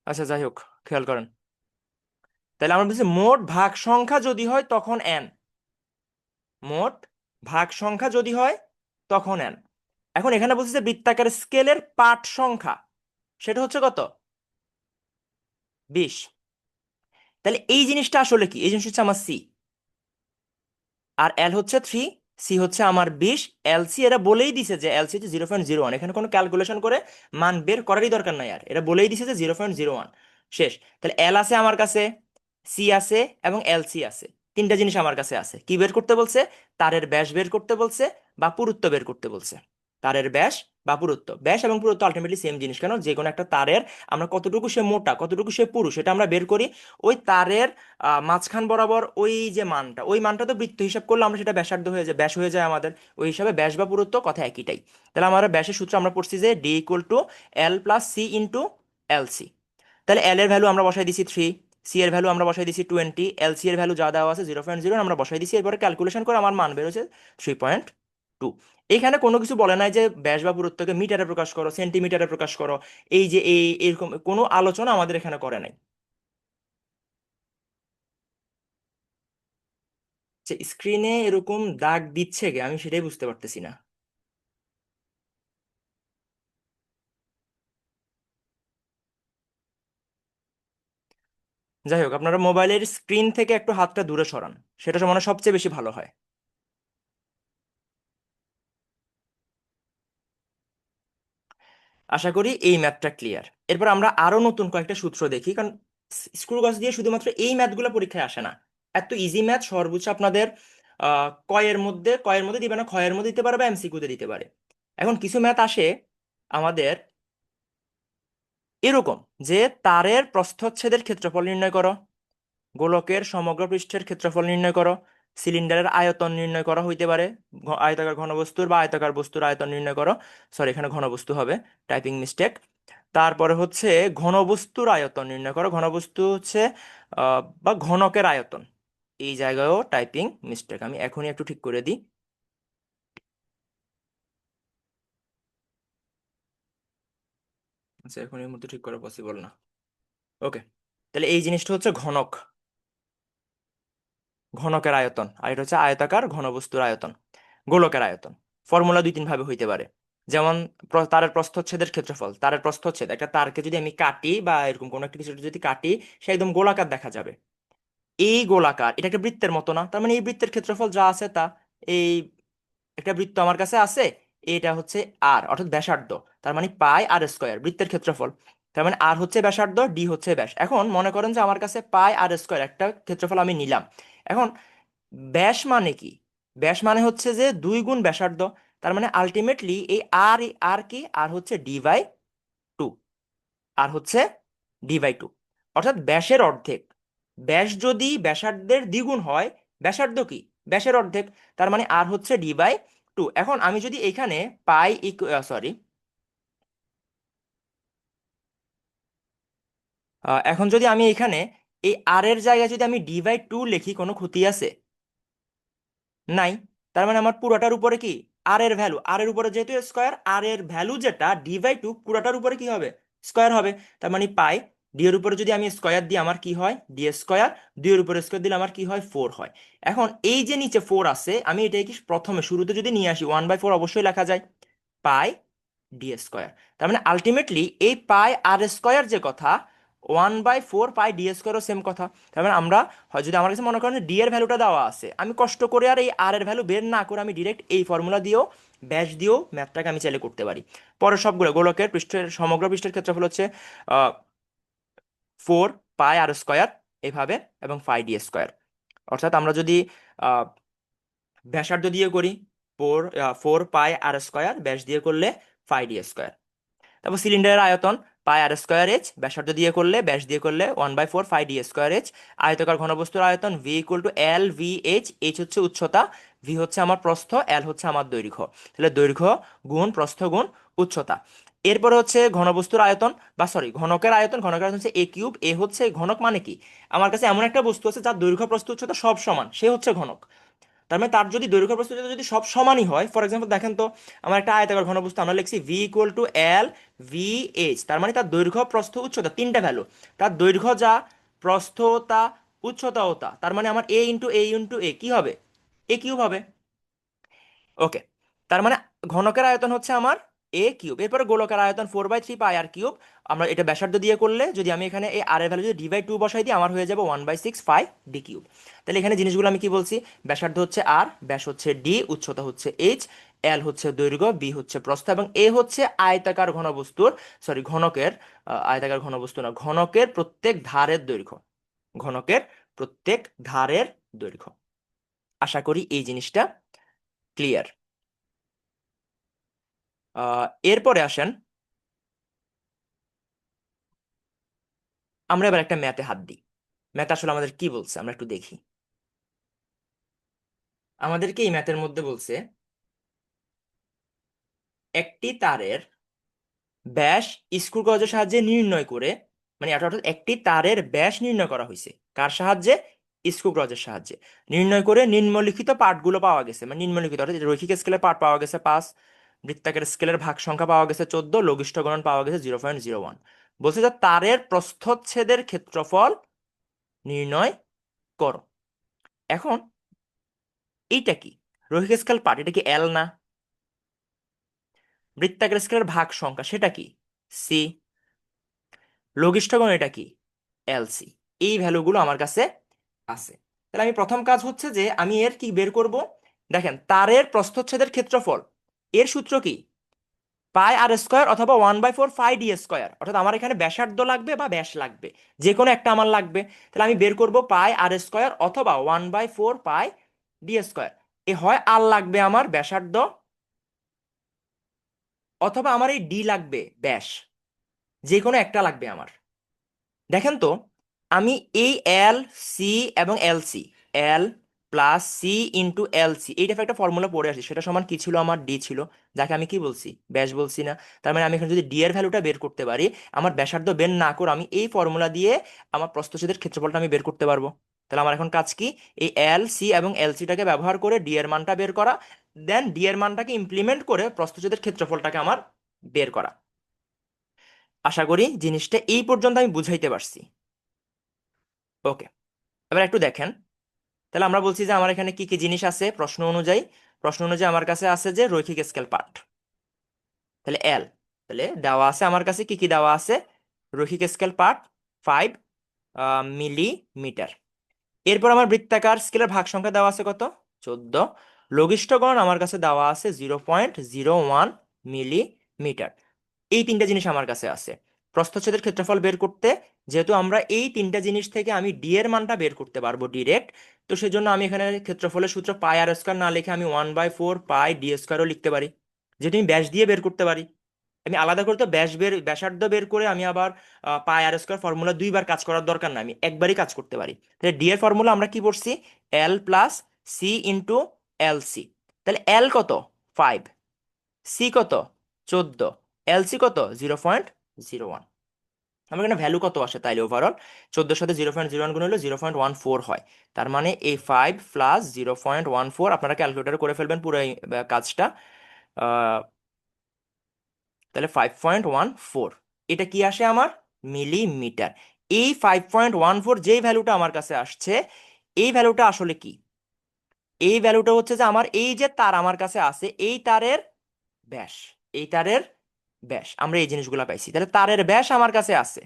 আচ্ছা যাই হোক, খেয়াল করেন। তাহলে আমরা বলছি মোট ভাগ সংখ্যা যদি হয় তখন এন। মোট ভাগ সংখ্যা যদি হয় তখন এন। এখন এখানে বলছি যে বৃত্তাকার স্কেলের পাঠ সংখ্যা, সেটা হচ্ছে কত? 20। তাহলে এই জিনিসটা আসলে কি? এই জিনিস হচ্ছে আমার সি, আর এল হচ্ছে 3, সি হচ্ছে আমার 20। এলসি এরা বলেই দিছে যে এলসি হচ্ছে 0.01, এখানে কোনো ক্যালকুলেশন করে মান বের করারই দরকার নাই, আর এরা বলেই দিছে যে 0.01 শেষ। তাহলে এল আছে আমার কাছে, সি আছে, এবং এলসি আছে। তিনটা জিনিস আমার কাছে আছে। কি বের করতে বলছে? তারের ব্যাস বের করতে বলছে, বা পুরুত্ব বের করতে বলছে। তারের ব্যাস বা পুরুত্ব, ব্যাস এবং পুরুত্ব আলটিমেটলি সেম জিনিস। কেন? যে কোনো একটা তারের আমরা কতটুকু সে মোটা কতটুকু সে পুরু সেটা আমরা বের করি ওই তারের মাঝখান বরাবর ওই যে মানটা, ওই মানটা তো বৃত্ত হিসাব করলে আমরা সেটা ব্যাসার্ধ হয়ে যায়, ব্যাস হয়ে যায় আমাদের। ওই হিসাবে ব্যাস বা পুরুত্ব কথা একইটাই। তাহলে আমরা ব্যাসের সূত্র আমরা পড়ছি যে D equal to L plus C into L C. তাহলে এল এর ভ্যালু আমরা বসাই দিছি 3, সি এর ভ্যালু আমরা বসাই দিছি 20, এল সি এর ভ্যালু যা দেওয়া আছে 0.0 আমরা বসাই দিছি। এরপরে ক্যালকুলেশন করে আমার মান বেরোছে 3.2। এখানে কোনো কিছু বলে নাই যে ব্যাস বা পুরুত্বকে মিটারে প্রকাশ করো, সেন্টিমিটারে প্রকাশ করো। এই যে এরকম কোনো আলোচনা আমাদের এখানে করে নাই। যে স্ক্রিনে এরকম দাগ দিচ্ছে কে, আমি সেটাই বুঝতে পারতেছি না। যাই হোক, আপনারা মোবাইলের স্ক্রিন থেকে একটু হাতটা দূরে সরান, সেটা মানে সবচেয়ে বেশি ভালো হয়। আশা করি এই ম্যাথটা ক্লিয়ার। এরপর আমরা আরো নতুন কয়েকটা সূত্র দেখি, কারণ স্ক্রু গজ দিয়ে শুধুমাত্র এই ম্যাথগুলো পরীক্ষায় আসে না। এত ইজি ম্যাথ সর্বোচ্চ আপনাদের কয়ের মধ্যে দিবে না, ক্ষয়ের মধ্যে দিতে পারে বা এমসিকিউতে দিতে পারে। এখন কিছু ম্যাথ আসে আমাদের এরকম, যে তারের প্রস্থচ্ছেদের ক্ষেত্রফল নির্ণয় করো, গোলকের সমগ্র পৃষ্ঠের ক্ষেত্রফল নির্ণয় করো, সিলিন্ডারের আয়তন নির্ণয় করা হইতে পারে, আয়তাকার ঘনবস্তুর বা আয়তাকার বস্তুর আয়তন নির্ণয় করো। সরি, এখানে ঘনবস্তু হবে, টাইপিং মিস্টেক। তারপরে হচ্ছে ঘনবস্তুর আয়তন নির্ণয় করো, ঘনবস্তু হচ্ছে বা ঘনকের আয়তন। এই জায়গায়ও টাইপিং মিস্টেক, আমি এখনই একটু ঠিক করে দিই। আচ্ছা, এখন এই মুহূর্তে ঠিক করা পসিবল না। ওকে, তাহলে এই জিনিসটা হচ্ছে ঘনক, ঘনকের আয়তন, আর এটা হচ্ছে আয়তাকার ঘনবস্তুর আয়তন। গোলকের আয়তন ফর্মুলা দুই তিন ভাবে হইতে পারে। যেমন তারের প্রস্থচ্ছেদের ক্ষেত্রফল, তারের প্রস্থচ্ছেদ, একটা তারকে যদি আমি কাটি বা এরকম কোনো একটা কিছু যদি কাটি, সে একদম গোলাকার দেখা যাবে। এই গোলাকার, এটা একটা বৃত্তের মতো না? তার মানে এই বৃত্তের ক্ষেত্রফল যা আছে তা, এই একটা বৃত্ত আমার কাছে আছে, এটা হচ্ছে আর, অর্থাৎ ব্যাসার্ধ। তার মানে পাই আর স্কয়ার বৃত্তের ক্ষেত্রফল। তার মানে আর হচ্ছে ব্যাসার্ধ, ডি হচ্ছে ব্যাস। এখন মনে করেন যে আমার কাছে পাই আর স্কয়ার একটা ক্ষেত্রফল আমি নিলাম। এখন ব্যাস মানে কি? ব্যাস মানে হচ্ছে যে 2 গুণ ব্যাসার্ধ। তার মানে আলটিমেটলি এই আর কি? আর হচ্ছে ডি বাই 2। আর হচ্ছে ডি বাই 2, অর্থাৎ ব্যাসের অর্ধেক। ব্যাস যদি ব্যাসার্ধের দ্বিগুণ হয়, ব্যাসার্ধ কি? ব্যাসের অর্ধেক। তার মানে আর হচ্ছে ডি বাই 2। এখন আমি যদি এখানে পাই, সরি, এখন যদি আমি এখানে এই আর এর জায়গায় যদি আমি ডি বাই 2 লিখি, কোনো ক্ষতি আছে? নাই। তার মানে আমার পুরোটার উপরে কি? আর এর ভ্যালু, আর এর উপরে যেহেতু স্কয়ার, আর এর ভ্যালু যেটা ডি বাই 2 পুরোটার উপরে কি হবে? স্কয়ার হবে। তার মানে পাই, ডি এর উপরে যদি আমি স্কয়ার দিই আমার কি হয়? D square. 2 এর উপরে স্কয়ার দিলে আমার কি হয়? 4 হয়। এখন এই যে নিচে 4 আছে, আমি এটাকে কি প্রথমে শুরুতে যদি নিয়ে আসি, 1/4 অবশ্যই লেখা যায়, পাই ডি স্কয়ার। তার মানে আলটিমেটলি এই পাই আর স্কয়ার যে কথা, 1/4 পাই ডি স্কয়ারও সেম কথা। তার মানে আমরা হয়, যদি আমার কাছে মনে করেন ডি এর ভ্যালুটা দেওয়া আছে, আমি কষ্ট করে আর এই আর এর ভ্যালু বের না করে আমি ডিরেক্ট এই ফর্মুলা দিয়েও ব্যাস দিয়েও ম্যাথটাকে আমি চাইলে করতে পারি। পরে সবগুলো গোলকের পৃষ্ঠের সমগ্র পৃষ্ঠের ক্ষেত্রফল হচ্ছে 4 পাই আর স্কয়ার এভাবে, এবং ফাই ডি স্কয়ার। অর্থাৎ আমরা যদি আহ, ব্যাসার্ধ দিয়ে করি, 4 পাই আর স্কয়ার, ব্যাস দিয়ে করলে ফাই ডি স্কয়ার। তারপর সিলিন্ডারের আয়তন, পাই আর স্কোয়ার এইচ, ব্যাসার্ধ দিয়ে করলে, ব্যাস দিয়ে করলে 1/4 পাই ডি স্কোয়ার এইচ। আয়তাকার ঘনবস্তুর আয়তন V equal to L V H, H হচ্ছে উচ্চতা, ভি হচ্ছে আমার প্রস্থ, এল হচ্ছে আমার দৈর্ঘ্য। তাহলে দৈর্ঘ্য গুণ প্রস্থ গুণ উচ্চতা। এরপরে হচ্ছে ঘনবস্তুর আয়তন, বা সরি ঘনকের আয়তন, ঘনকের আয়তন হচ্ছে এ কিউব। এ হচ্ছে ঘনক, মানে কি, আমার কাছে এমন একটা বস্তু আছে যার দৈর্ঘ্য প্রস্থ উচ্চতা সব সমান, সে হচ্ছে ঘনক। তার মানে তার যদি দৈর্ঘ্য প্রস্থ উচ্চতা যদি সব সমানই হয়, ফর এক্সাম্পল দেখেন তো, আমার একটা আয়তাকার ঘনবস্তু, আমরা লিখছি V equal to L V H, তার মানে তার দৈর্ঘ্য প্রস্থ উচ্চতা তিনটা ভ্যালু, তার দৈর্ঘ্য যা, প্রস্থ তা, উচ্চতাও তা, তার মানে আমার এ ইন্টু এ কি হবে, এ কিউব হবে। ওকে, তার মানে ঘনকের আয়তন হচ্ছে আমার এ কিউব। এরপরে গোলকের আয়তন 4/3 পাই আর কিউব। আমরা এটা ব্যাসার্ধ দিয়ে করলে, যদি আমি এখানে এই আর এর ভ্যালু যদি ডি বাই টু বসাই দিই, আমার হয়ে যাবে 1/6 পাই ডি কিউব। তাহলে এখানে জিনিসগুলো আমি কি বলছি, ব্যাসার্ধ হচ্ছে আর, ব্যাস হচ্ছে ডি, উচ্চতা হচ্ছে এইচ, এল হচ্ছে দৈর্ঘ্য, বি হচ্ছে প্রস্থ, এবং এ হচ্ছে আয়তাকার ঘনবস্তুর, সরি ঘনকের, আয়তাকার ঘনবস্তু না, ঘনকের প্রত্যেক ধারের দৈর্ঘ্য, ঘনকের প্রত্যেক ধারের দৈর্ঘ্য। আশা করি এই জিনিসটা ক্লিয়ার। এরপরে আসেন, আমরা এবার একটা ম্যাথে হাত দিই। ম্যাথ আসলে আমাদের কি বলছে আমরা একটু দেখি। আমাদেরকে এই ম্যাথের মধ্যে বলছে একটি তারের ব্যাস স্ক্রু গজের সাহায্যে নির্ণয় করে, মানে অর্থাৎ একটি তারের ব্যাস নির্ণয় করা হয়েছে কার সাহায্যে, স্ক্রু গজের সাহায্যে নির্ণয় করে নিম্নলিখিত পার্টগুলো পাওয়া গেছে, মানে নিম্নলিখিত অর্থাৎ রৈখিক স্কেলের পার্ট পাওয়া গেছে 5, বৃত্তাকার স্কেলের ভাগ সংখ্যা পাওয়া গেছে 14, লঘিষ্ঠ গুণন পাওয়া গেছে 0.01। বলছে যে তারের প্রস্থচ্ছেদের ক্ষেত্রফল নির্ণয় করো। এখন এইটা কি, রৈখিক স্কেল পার্ট, এটা কি এল না? বৃত্তাকার স্কেলের ভাগ সংখ্যা সেটা কি, সি। লঘিষ্ঠগণ এটা কি, এলসি। এই ভ্যালুগুলো আমার কাছে আছে। তাহলে আমি প্রথম কাজ হচ্ছে যে আমি এর কি বের করব। দেখেন তারের প্রস্থচ্ছেদের ক্ষেত্রফল, এর সূত্র কি, পাই আর স্কোয়ার অথবা 1/4 পাই ডি স্কোয়ার, অর্থাৎ আমার এখানে ব্যাসার্ধ লাগবে বা ব্যাস লাগবে, যে কোনো একটা আমার লাগবে। তাহলে আমি বের করব পাই আর স্কোয়ার অথবা 1/4 পাই ডি স্কোয়ার। এ হয় আর লাগবে আমার ব্যাসার্ধ, অথবা আমার এই ডি লাগবে ব্যাস, যে কোনো একটা লাগবে আমার। দেখেন তো, আমি এই এল সি এবং L C, L plus C into L C, এই টাইপের একটা ফর্মুলা পড়ে আসি, সেটা সমান কি ছিল, আমার ডি ছিল, যাকে আমি কি বলছি, ব্যাস বলছি না। তার মানে আমি এখানে যদি ডি এর ভ্যালুটা বের করতে পারি, আমার ব্যাসার্ধ বের না করে আমি এই ফর্মুলা দিয়ে আমার প্রস্থচ্ছেদের ক্ষেত্রফলটা আমি বের করতে পারবো। তাহলে আমার এখন কাজ কি, এই এল সি এবং এল সিটাকে ব্যবহার করে ডি এর মানটা বের করা, দেন ডি এর মানটাকে ইমপ্লিমেন্ট করে প্রস্থচ্ছেদের ক্ষেত্রফলটাকে আমার বের করা। আশা করি জিনিসটা এই পর্যন্ত আমি বুঝাইতে পারছি। ওকে, এবার একটু দেখেন। তাহলে আমরা বলছি যে আমার এখানে কি কি জিনিস আছে প্রশ্ন অনুযায়ী, প্রশ্ন অনুযায়ী আমার কাছে আছে যে রৈখিক স্কেল পার্ট, তাহলে এল, তাহলে দেওয়া আছে আমার কাছে কি কি দেওয়া আছে, রৈখিক স্কেল পার্ট 5 মিলিমিটার। এরপর আমার বৃত্তাকার স্কেলের ভাগ সংখ্যা দেওয়া আছে কত, 14। লঘিষ্ঠগণ আমার কাছে দেওয়া আছে 0.01 মিলিমিটার। এই তিনটা জিনিস আমার কাছে আছে। প্রস্থচ্ছেদের ক্ষেত্রফল বের করতে, যেহেতু আমরা এই তিনটা জিনিস থেকে আমি ডি এর মানটা বের করতে পারবো ডিরেক্ট, তো সেজন্য আমি এখানে ক্ষেত্রফলের সূত্র পাই আর স্কোয়ার না লিখে আমি 1/4 পাই ডি স্কোয়ারও লিখতে পারি, যেহেতু আমি ব্যাস দিয়ে বের করতে পারি। আমি আলাদা করে তো ব্যাসার্ধ বের করে আমি আবার পাই আর স্কোয়ার ফর্মুলা দুইবার কাজ করার দরকার নাই, আমি একবারই কাজ করতে পারি। তাহলে ডি এর ফর্মুলা আমরা কি পড়ছি, L plus C into L C. তাহলে এল কত, 5, সি কত, 14, এলসি কত, 0.01। আমার এখানে ভ্যালু কত আসে তাইলে ওভারঅল, 14 সাথে 0.01 গুণ হলো 0.14 হয়। তার মানে এই 5 + 0.14, আপনারা ক্যালকুলেটার করে ফেলবেন পুরো এই কাজটা। আহ, তাহলে 5.14, এটা কি আসে আমার, মিলিমিটার। এই 5.14 যেই ভ্যালুটা আমার কাছে আসছে, এই ভ্যালুটা আসলে কি, এই ভ্যালুটা হচ্ছে যে আমার এই যে তার আমার কাছে আছে, এই তারের ব্যাস, এই তারের ব্যাস, আমরা এই জিনিসগুলো পাইছি। তাহলে তারের ব্যাস আমার কাছে আছে,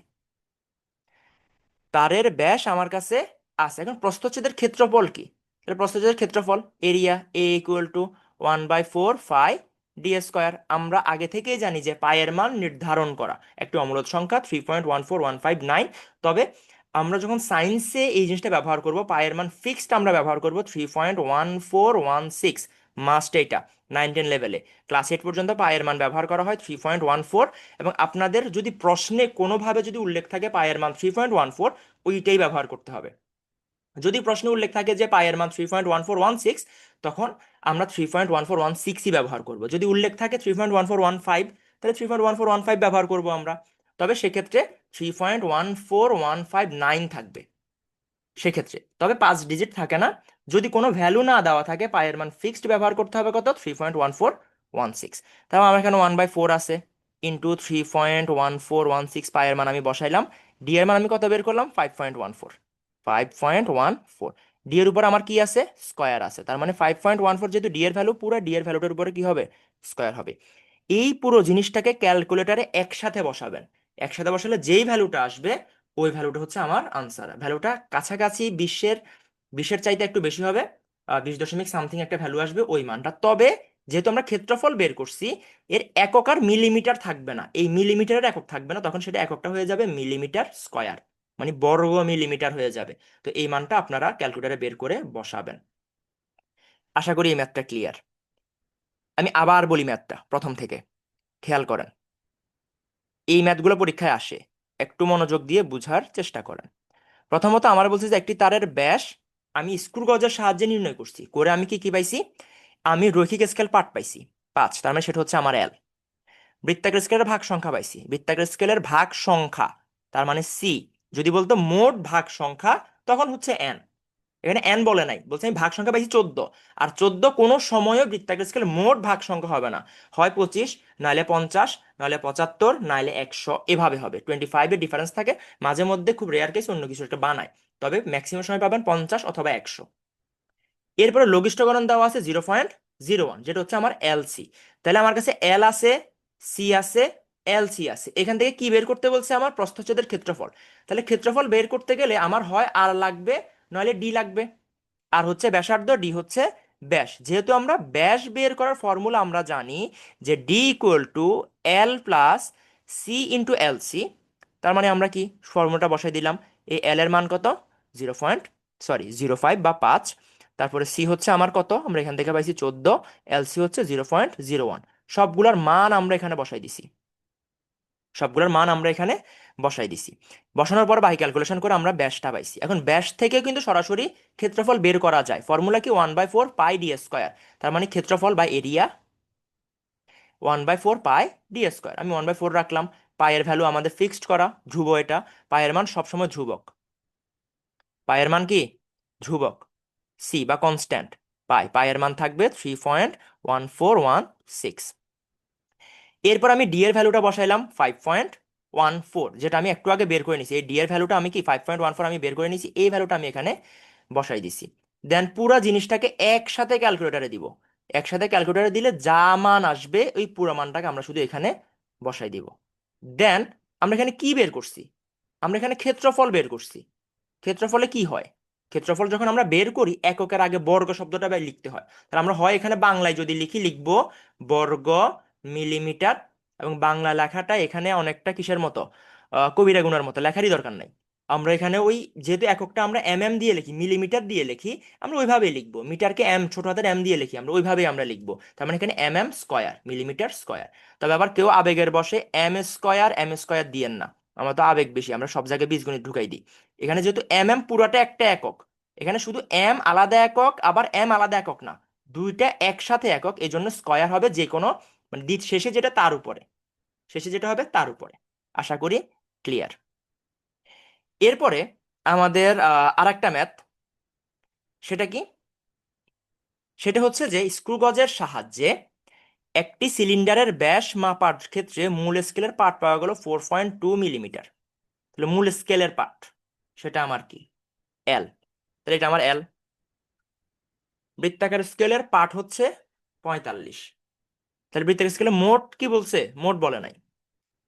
তারের ব্যাস আমার কাছে আছে। এখন প্রস্থচ্ছেদের ক্ষেত্রফল কি, তাহলে প্রস্থচ্ছেদের ক্ষেত্রফল area A equal to 1/4 pi D square. আমরা আগে থেকেই জানি যে পায়ের মান নির্ধারণ করা একটি অমূলদ সংখ্যা 3.14159। তবে আমরা যখন সায়েন্সে এই জিনিসটা ব্যবহার করব, পায়ের মান ফিক্সড আমরা ব্যবহার করব 3.1416, মাস্ট এটা। 9-10 লেভেলে। ক্লাস 8 পর্যন্ত পায়ের মান ব্যবহার করা হয় 3.14। এবং আপনাদের যদি প্রশ্নে কোনোভাবে যদি উল্লেখ থাকে পায়ের মান 3.14, ওইটাই ব্যবহার করতে হবে। যদি প্রশ্নে উল্লেখ থাকে যে পায়ের মান 3.1416, তখন আমরা 3.1416ই ব্যবহার করব। যদি উল্লেখ থাকে 3.1415, তাহলে 3.1415 ব্যবহার করব আমরা। তবে সেক্ষেত্রে 3.14159 থাকবে সেক্ষেত্রে, তবে 5 ডিজিট থাকে না। যদি কোনো ভ্যালু না দেওয়া থাকে, পায়ের মান ফিক্সড ব্যবহার করতে হবে কত, 3.1416। তাহলে আমার এখানে 1/4 আছে, ইন্টু 3.1416 পায়ের মান আমি বসাইলাম। ডি এর মান আমি কত বের করলাম, 5.14। 5.14 ডি এর উপর আমার কি আছে, স্কয়ার আছে। তার মানে 5.14 যেহেতু ডি এর ভ্যালু, পুরো ডি এর ভ্যালুটার উপরে কি হবে, স্কয়ার হবে। এই পুরো জিনিসটাকে ক্যালকুলেটরে একসাথে বসাবেন। একসাথে বসালে যেই ভ্যালুটা আসবে, ওই ভ্যালুটা হচ্ছে আমার আনসার। ভ্যালুটা কাছাকাছি 20-এর চাইতে একটু বেশি হবে, 20 দশমিক সামথিং একটা ভ্যালু আসবে ওই মানটা। তবে যেহেতু আমরা ক্ষেত্রফল বের করছি, এর একক আর মিলিমিটার থাকবে না, এই মিলিমিটারের একক থাকবে না, তখন সেটা এককটা হয়ে যাবে মিলিমিটার স্কয়ার, মানে বর্গ মিলিমিটার হয়ে যাবে। তো এই মানটা আপনারা ক্যালকুলেটরে বের করে বসাবেন। আশা করি এই ম্যাথটা ক্লিয়ার। আমি আবার বলি ম্যাথটা প্রথম থেকে, খেয়াল করেন। এই ম্যাথগুলো পরীক্ষায় আসে, একটু মনোযোগ দিয়ে বুঝার চেষ্টা করেন। প্রথমত আমার বলছে যে একটি তারের ব্যাস আমি স্ক্রু গজের সাহায্যে নির্ণয় করছি, করে আমি কি কি পাইছি, আমি রৈখিক স্কেল পার্ট পাইছি 5, তার মানে সেটা হচ্ছে আমার এল। বৃত্তাকার স্কেলের ভাগ সংখ্যা পাইছি, বৃত্তাকার স্কেলের ভাগ সংখ্যা তার মানে সি। যদি বলতো মোট ভাগ সংখ্যা, তখন হচ্ছে এন। এখানে এন বলে নাই, বলছে আমি ভাগ সংখ্যা পাইছি 14। আর 14 কোনো সময়ও বৃত্তাকার স্কেল মোট ভাগ সংখ্যা হবে না, হয় 25, নাহলে 50, নাহলে 75, নাহলে 100, এভাবে হবে। 25-এর ডিফারেন্স থাকে, মাঝে মধ্যে খুব রেয়ার কেস অন্য কিছু একটা বানায়, তবে ম্যাক্সিমাম সময় পাবেন 50 অথবা 100। এরপরে লঘিষ্ঠকরণ দেওয়া আছে 0.01, যেটা হচ্ছে আমার এলসি। তাহলে আমার কাছে এল আছে, সি আছে, এলসি আছে। এখান থেকে কি বের করতে বলছে, আমার প্রস্থচ্ছেদের ক্ষেত্রফল। তাহলে ক্ষেত্রফল বের করতে গেলে আমার হয় আর লাগবে, নইলে ডি লাগবে। আর হচ্ছে ব্যাসার্ধ, ডি হচ্ছে ব্যাস। যেহেতু আমরা ব্যাস বের করার ফর্মুলা আমরা জানি যে D equal to L plus C into L C. তার মানে আমরা কি ফর্মুলাটা বসাই দিলাম। এই এল এর মান কত, 0.05 বা 5। তারপরে সি হচ্ছে আমার কত, আমরা এখান থেকে পাইছি 14, এলসি হচ্ছে 0.01। সবগুলোর মান আমরা এখানে বসাই দিছি, সবগুলোর মান আমরা এখানে বসাই দিছি। বসানোর পর বাকি ক্যালকুলেশন করে আমরা ব্যাসটা পাইছি। এখন ব্যাস থেকে কিন্তু সরাসরি ক্ষেত্রফল বের করা যায়। ফর্মুলা কি, 1/4 পাই ডি স্কোয়ার। তার মানে ক্ষেত্রফল বা এরিয়া 1/4 পাই ডি স্কোয়ার। আমি 1/4 রাখলাম। পায়ের ভ্যালু আমাদের ফিক্সড করা, ধ্রুব এটা। পায়ের মান সবসময় ধ্রুবক, পায়ের মান কি ধ্রুবক, সি বা কনস্ট্যান্ট। পায়ের মান থাকবে 3.1416। এরপর আমি ডি এর ভ্যালুটা বসাইলাম 5.14, যেটা আমি একটু আগে বের করে নিছি। এই ডি এর ভ্যালুটা আমি কি 5.14 আমি বের করে নিছি, এই ভ্যালুটা আমি এখানে বসাই দিছি। দেন পুরো জিনিসটাকে একসাথে ক্যালকুলেটরে দিব। একসাথে ক্যালকুলেটরে দিলে যা মান আসবে, ওই পুরো মানটাকে আমরা শুধু এখানে বসাই দিব। দেন আমরা এখানে কি বের করছি, আমরা এখানে ক্ষেত্রফল বের করছি। ক্ষেত্রফলে কি হয়, ক্ষেত্রফল যখন আমরা বের করি, এককের আগে বর্গ শব্দটা লিখতে হয়। তাহলে আমরা হয় এখানে বাংলায় যদি লিখি, লিখবো বর্গ মিলিমিটার। এবং বাংলা লেখাটা এখানে অনেকটা কিসের মতো, কবিরা গুণার মতো, লেখারই দরকার নাই। আমরা এখানে ওই, যেহেতু এককটা আমরা দিয়ে লিখি, মিলিমিটার দিয়ে লিখি, আমরা ওইভাবেই লিখবো। মিটারকে ছোট হাতের এম দিয়ে লিখি, আমরা ওইভাবেই আমরা লিখবো। তার মানে এখানে স্কয়ার, মিলিমিটার স্কয়ার। তবে আবার কেউ আবেগের বসে এম স্কয়ার দিয়েন না, আমরা তো আবেগ বেশি, আমরা সব জায়গায় বীজগণিত ঢুকাই দিই। এখানে যেহেতু পুরাটা একটা একক, এখানে শুধু আলাদা একক, আবার আলাদা একক না, দুইটা একসাথে একক, এই জন্য স্কয়ার হবে যে কোনো, মানে শেষে যেটা তার উপরে, শেষে যেটা হবে তার উপরে। আশা করি ক্লিয়ার। এরপরে আমাদের আরেকটা ম্যাথ, সেটা কি, সেটা হচ্ছে যে স্ক্রু গজের সাহায্যে একটি সিলিন্ডারের ব্যাস মাপার ক্ষেত্রে মূল স্কেলের পার্ট পাওয়া গেল 4.2 মিলিমিটার। তাহলে মূল স্কেলের পার্ট, সেটা আমার কি, এল। তাহলে এটা আমার এল। বৃত্তাকার স্কেলের পার্ট হচ্ছে 45। তাহলে বৃত্তাকার স্কেলে মোট কি বলছে, মোট বলে নাই।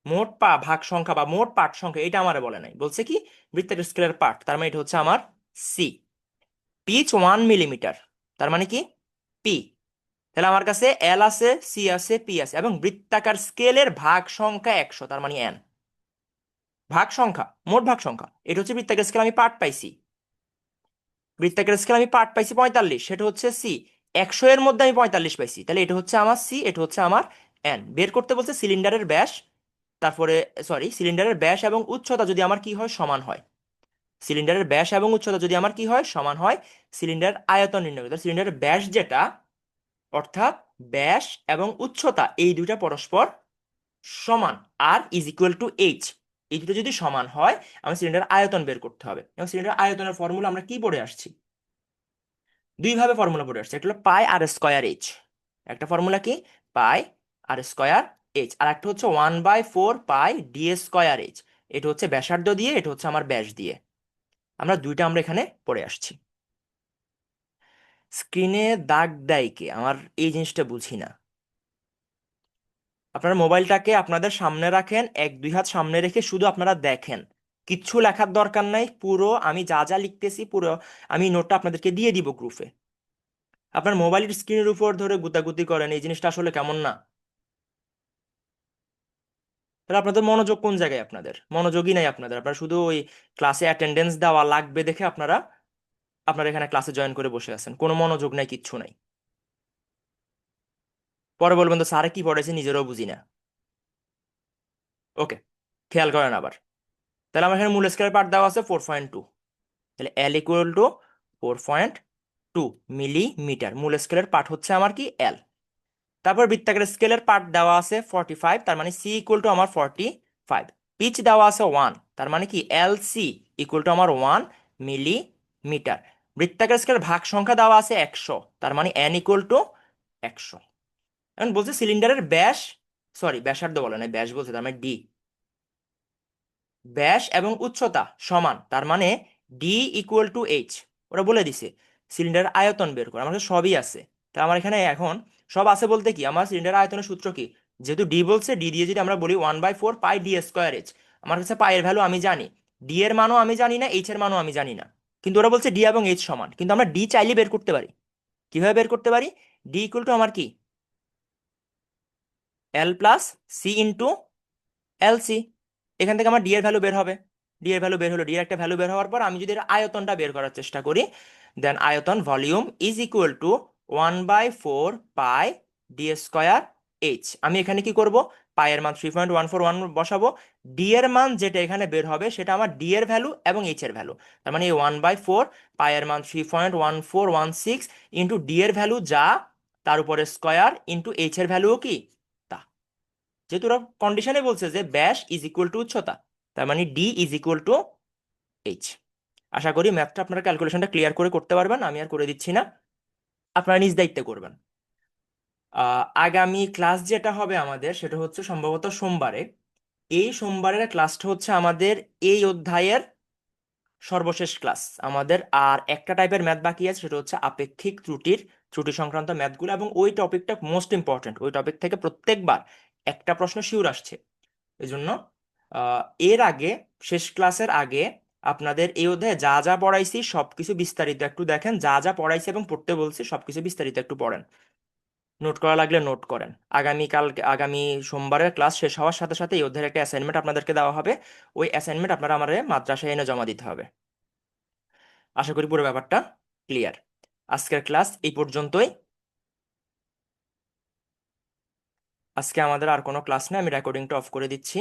মোট ভাগ সংখ্যা বা মোট পার্ট সংখ্যা এটা আমার বলে নাই, বলছে কি বৃত্তাকার স্কেলের পার্ট। তার মানে এটা হচ্ছে আমার সি। পিচ 1 মিলিমিটার, তার মানে কি পি। তাহলে আমার কাছে এল আছে, সি আছে, পি আছে, এবং বৃত্তাকার স্কেলের ভাগ সংখ্যা 100, তার মানে এন। ভাগ সংখ্যা, মোট ভাগ সংখ্যা, এটা হচ্ছে বৃত্তাকার স্কেল, আমি পার্ট পাইছি। বৃত্তাকার স্কেল আমি পার্ট পাইছি 45, সেটা হচ্ছে সি। 100 এর মধ্যে আমি 45 পাইছি, তাহলে এটা হচ্ছে আমার সি, এটা হচ্ছে আমার এন। বের করতে বলছে সিলিন্ডারের ব্যাস, তারপরে সরি সিলিন্ডারের ব্যাস এবং উচ্চতা যদি আমার কি হয় সমান হয়, সিলিন্ডারের ব্যাস এবং উচ্চতা যদি আমার কি হয় সমান হয়, সিলিন্ডারের আয়তন নির্ণয় করতে হবে। সিলিন্ডারের ব্যাস যেটা, অর্থাৎ ব্যাস এবং উচ্চতা এই দুইটা পরস্পর সমান, আর ইজ ইকুয়াল টু এইচ, এই দুটো যদি সমান হয় আমার সিলিন্ডার আয়তন বের করতে হবে। এবং সিলিন্ডার আয়তনের ফর্মুলা আমরা কি পড়ে আসছি, দুই ভাবে ফর্মুলা পড়ে আসছে, একটা হলো পাই আর স্কয়ার এইচ, একটা ফর্মুলা কি পাই আর স্কয়ার এইচ, আর একটা হচ্ছে 1/4 পাই ডি স্কয়ার এইচ। এটা হচ্ছে ব্যাসার্ধ দিয়ে, এটা হচ্ছে আমার ব্যাস দিয়ে, আমরা এখানে পড়ে আসছি। স্ক্রিনে দাগ দেয় কে, আমার এই জিনিসটা বুঝি না। আপনারা মোবাইলটাকে আপনাদের সামনে রাখেন, 1-2 হাত সামনে রেখে শুধু আপনারা দেখেন, কিচ্ছু লেখার দরকার নাই, পুরো আমি যা যা লিখতেছি পুরো আমি নোটটা আপনাদেরকে দিয়ে দিব গ্রুপে। আপনার মোবাইলের স্ক্রিনের উপর ধরে গুতাগুতি করেন, এই জিনিসটা আসলে কেমন না? তাহলে আপনাদের মনোযোগ কোন জায়গায়, আপনাদের মনোযোগই নাই, আপনারা শুধু ওই ক্লাসে অ্যাটেন্ডেন্স দেওয়া লাগবে দেখে আপনারা আপনারা এখানে ক্লাসে জয়েন করে বসে আছেন, কোনো মনোযোগ নাই, কিচ্ছু নাই। পরে বলবেন তো স্যারে কি পড়াইছে নিজেরও বুঝি না। ওকে, খেয়াল করেন আবার। তাহলে আমার এখানে মূল স্কেলের পার্ট দেওয়া আছে 4.2, তাহলে এল ইকুয়াল টু 4.2 মিলিমিটার, মূল স্কেলের পার্ট হচ্ছে আমার কি এল। তারপর বৃত্তাকার স্কেলের পার্ট দেওয়া আছে 45, তার মানে সি ইকুয়াল টু আমার 45। পিচ দেওয়া আছে 1, তার মানে কি এল সি ইকুয়াল টু আমার 1 মিলিমিটার। বৃত্তাকার স্কেলের ভাগ সংখ্যা দেওয়া আছে 100, তার মানে এন ইকুয়াল টু 100। এখন বলছে সিলিন্ডারের ব্যাস, সরি ব্যাসার্ধ বলে না, ব্যাস বলছে, তার মানে ডি, ব্যাস এবং উচ্চতা সমান, তার মানে ডি ইকুয়াল টু এইচ। ওরা বলে দিছে সিলিন্ডার আয়তন বের করে, আমার কাছে সবই আছে। তা আমার এখানে এখন সব আছে বলতে কি, আমার সিলিন্ডার আয়তনের সূত্র কি, যেহেতু ডি বলছে, ডি দিয়ে যদি আমরা বলি 1/4 পাই ডি স্কোয়ার এইচ, আমার কাছে পাই এর ভ্যালু আমি জানি, ডি এর মানও আমি জানি না, এইচ এর মানও আমি জানি না, কিন্তু ওরা বলছে ডি এবং এইচ সমান, কিন্তু আমরা ডি চাইলে বের করতে পারি। কিভাবে বের করতে পারি, ডি ইকুয়াল টু আমার কি এল প্লাস সি ইন্টু এলসি। এখান থেকে আমার ডি এর ভ্যালু বের হবে, ডি এর ভ্যালু বের হলো, ডি এর একটা ভ্যালু বের হওয়ার পর আমি যদি এর আয়তনটা বের করার চেষ্টা করি, দেন আয়তন volume is equal two 1/4 pi D square H. আমি এখানে কি করব, পাই এর মান 3.141 বসাবো, ডি এর মান যেটা এখানে বের হবে সেটা আমার ডি এর ভ্যালু এবং এইচ এর ভ্যালু, তার মানে এই 1/4 পাই এর মান 3.1416 ইন্টু ডি এর ভ্যালু যা, তার উপরে স্কোয়ার ইন্টু এইচ এর ভ্যালুও কি তা। যেহেতু ওরা কন্ডিশনে বলছে যে ব্যাস ইজ ইকুয়াল টু উচ্চতা, তার মানে D is equal to H. আশা করি ম্যাথটা আপনারা ক্যালকুলেশনটা ক্লিয়ার করে করতে পারবেন, আমি আর করে দিচ্ছি না, আপনারা নিজ দায়িত্বে করবেন। আগামী ক্লাস যেটা হবে আমাদের সেটা হচ্ছে সম্ভবত সোমবারে। এই সোমবারের ক্লাসটা হচ্ছে আমাদের এই অধ্যায়ের সর্বশেষ ক্লাস আমাদের। আর একটা টাইপের ম্যাথ বাকি আছে, সেটা হচ্ছে আপেক্ষিক ত্রুটি সংক্রান্ত ম্যাথগুলো, এবং ওই টপিকটা মোস্ট ইম্পর্টেন্ট, ওই টপিক থেকে প্রত্যেকবার একটা প্রশ্ন শিওর আসছে। এই জন্য আহ, এর আগে শেষ ক্লাসের আগে আপনাদের এই অধ্যায়ে যা যা পড়াইছি সবকিছু বিস্তারিত একটু দেখেন, যা যা পড়াইছি এবং পড়তে বলছি সবকিছু বিস্তারিত একটু পড়েন, নোট করা লাগলে নোট করেন। আগামী সোমবারের ক্লাস শেষ হওয়ার সাথে সাথে এই অধ্যায়ের একটা অ্যাসাইনমেন্ট আপনাদেরকে দেওয়া হবে, ওই অ্যাসাইনমেন্ট আপনারা আমাদের মাদ্রাসায় এনে জমা দিতে হবে। আশা করি পুরো ব্যাপারটা ক্লিয়ার। আজকের ক্লাস এই পর্যন্তই। আজকে আমাদের আর কোনো ক্লাস নেই, আমি রেকর্ডিংটা অফ করে দিচ্ছি।